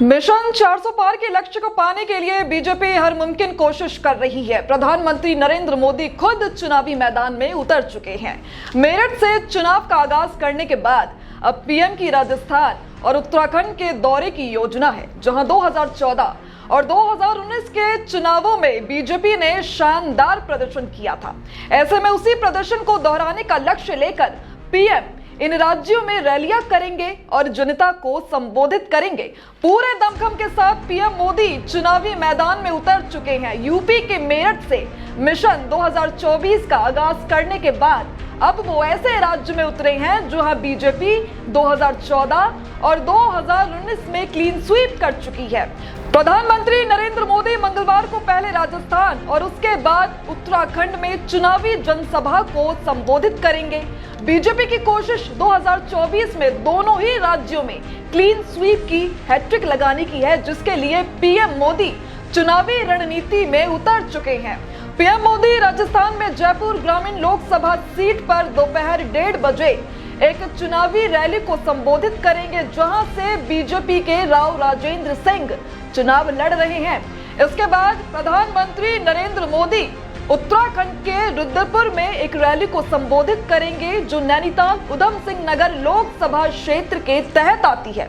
Mission 400 पार के लक्ष्य को पाने के लिए बीजेपी हर मुमकिन कोशिश कर रही है। प्रधानमंत्री नरेंद्र मोदी खुद चुनावी मैदान में उतर चुके हैं। मेरठ से चुनाव का आगाज करने के बाद अब पीएम की राजस्थान और उत्तराखंड के दौरे की योजना है, जहां 2014 और 2019 के चुनावों में बीजेपी ने शानदार प्रदर्शन किया था। ऐसे में उसी प्रदर्शन को दोहराने का लक्ष्य लेकर पीएम इन राज्यों में रैलियां करेंगे और जनता को संबोधित करेंगे। पूरे दमखम के साथ पीएम मोदी चुनावी मैदान में उतर चुके हैं। यूपी के मेरठ से मिशन 2024 का आगाज करने के बाद अब वो ऐसे राज्य में उतरे हैं जहां बीजेपी 2014 और 2019 में क्लीन स्वीप कर चुकी है। प्रधानमंत्री नरेंद्र मोदी मंगलवार को पहले राजस्थान और उसके बाद उत्तराखंड में चुनावी जनसभा को संबोधित करेंगे। बीजेपी की कोशिश 2024 में दोनों ही राज्यों में क्लीन स्वीप की हैट्रिक लगाने की है, जिसके लिए पीएम मोदी चुनावी रणनीति में उतर चुके हैं। पीएम मोदी राजस्थान में जयपुर ग्रामीण लोकसभा सीट पर दोपहर 1:30 बजे एक चुनावी रैली को संबोधित करेंगे, जहां से बीजेपी के राव राजेंद्र सिंह चुनाव लड़ रहे हैं। इसके बाद प्रधानमंत्री नरेंद्र मोदी उत्तराखंड के रुद्रपुर में एक रैली को संबोधित करेंगे, जो नैनीताल उधम सिंह नगर लोकसभा क्षेत्र के तहत आती है।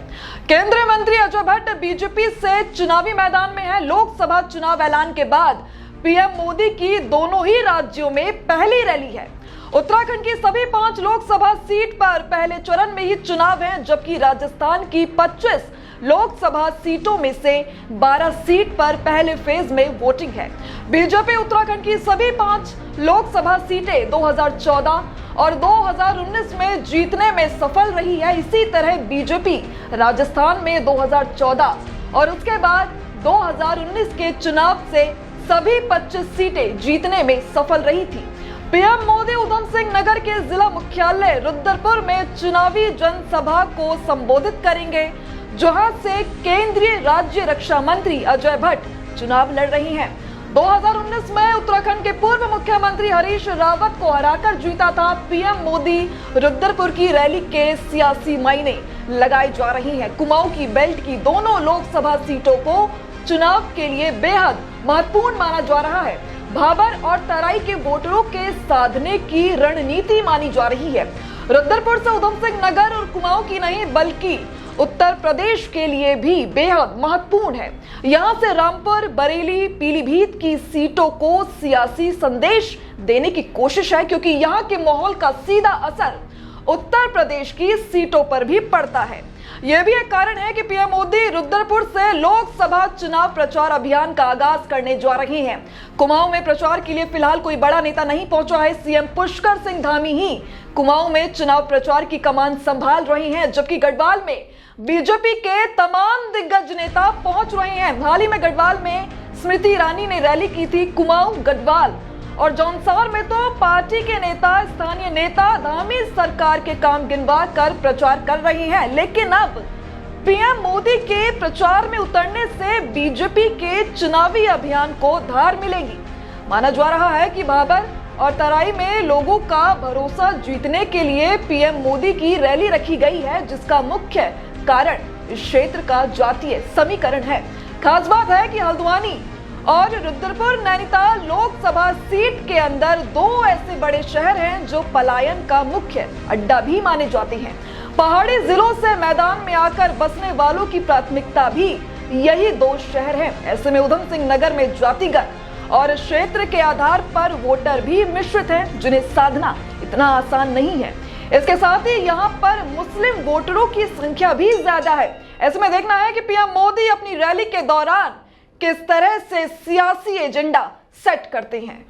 केंद्रीय मंत्री अजय भट्ट बीजेपी से चुनावी मैदान में है। लोकसभा चुनाव ऐलान के बाद पीएम मोदी की दोनों ही राज्यों में पहली रैली है। उत्तराखंड की सभी 5 लोकसभा सीट पर पहले चरण में ही चुनाव है, जबकि राजस्थान की 25 लोकसभा सीटों में से 12 सीट पर पहले फेज में वोटिंग है। बीजेपी उत्तराखंड की सभी 5 लोकसभा सीटें 2014 और 2019 में जीतने में सफल रही है। इसी तरह बीजेपी राजस्थान में 2014 और उसके बाद 2019 के चुनाव से सभी 25 सीटें जीतने में सफल रही थी। पीएम मोदी उधम सिंह नगर के जिला मुख्यालय रुद्रपुर में चुनावी जनसभा को संबोधित करेंगे, जहां से केंद्रीय राज्य रक्षा मंत्री अजय भट्ट चुनाव लड़ रही हैं। 2019 में उत्तराखंड के पूर्व मुख्यमंत्री हरीश रावत को हराकर जीता था। पीएम मोदी रुद्रपुर की रैली के सियासी मायने लगाए जा रही हैं। कुमाऊं की बेल्ट की दोनों लोकसभा सीटों को चुनाव के लिए बेहद महत्वपूर्ण माना जा रहा है। भाबर और तराई के वोटरों के साधने की रणनीति मानी जा रही है। रुद्रपुर से उधम सिंह नगर और कुमाऊं की नहीं बल्कि उत्तर प्रदेश के लिए भी बेहद महत्वपूर्ण है। यहां से रामपुर, बरेली, पीलीभीत की सीटों को सियासी संदेश देने की कोशिश है, क्योंकि यहां के माहौल का सीधा असर उत्तर प्रदेश की सीटों पर भी पड़ता है। यह भी एक कारण है कि पीएम मोदी रुद्रपुर से लोकसभा चुनाव प्रचार अभियान का आगाज करने जा रहे हैं। कुमाऊं में प्रचार के लिए फिलहाल कोई बड़ा नेता नहीं पहुंचा है। सीएम पुष्कर सिंह धामी ही कुमाऊं में चुनाव प्रचार की कमान संभाल रहे हैं, जबकि गढ़वाल में बीजेपी के तमाम दिग्गज नेता पहुंच रहे हैं। हाल ही में गढ़वाल में स्मृति ईरानी ने रैली की थी। कुमाऊं, गढ़वाल और जौनसार में तो पार्टी के नेता, स्थानीय नेता धामी सरकार के काम गिनवा कर प्रचार कर रहे हैं। लेकिन अब पीएम मोदी के प्रचार में उतरने से बीजेपी के चुनावी अभियान को धार मिलेगी। माना जा रहा है कि भाबर और तराई में लोगों का भरोसा जीतने के लिए पीएम मोदी की रैली रखी गई है, जिसका मुख्य कारण इस क्षेत्र का जातीय समीकरण है। खास बात है कि हल्द्वानी और रुद्रपुर नैनीताल लोकसभा सीट के अंदर 2 ऐसे बड़े शहर हैं जो पलायन का मुख्य अड्डा भी माने जाते हैं। पहाड़ी जिलों से मैदान में आकर बसने वालों की प्राथमिकता भी यही 2 शहर हैं। ऐसे में उधम सिंह नगर में जातिगत और क्षेत्र के आधार पर वोटर भी मिश्रित हैं, जिन्हें साधना इतना आसान नहीं है। इसके साथ ही यहाँ पर मुस्लिम वोटरों की संख्या भी ज्यादा है। ऐसे में देखना है कि पीएम मोदी अपनी रैली के दौरान किस तरह से सियासी एजेंडा सेट करते हैं।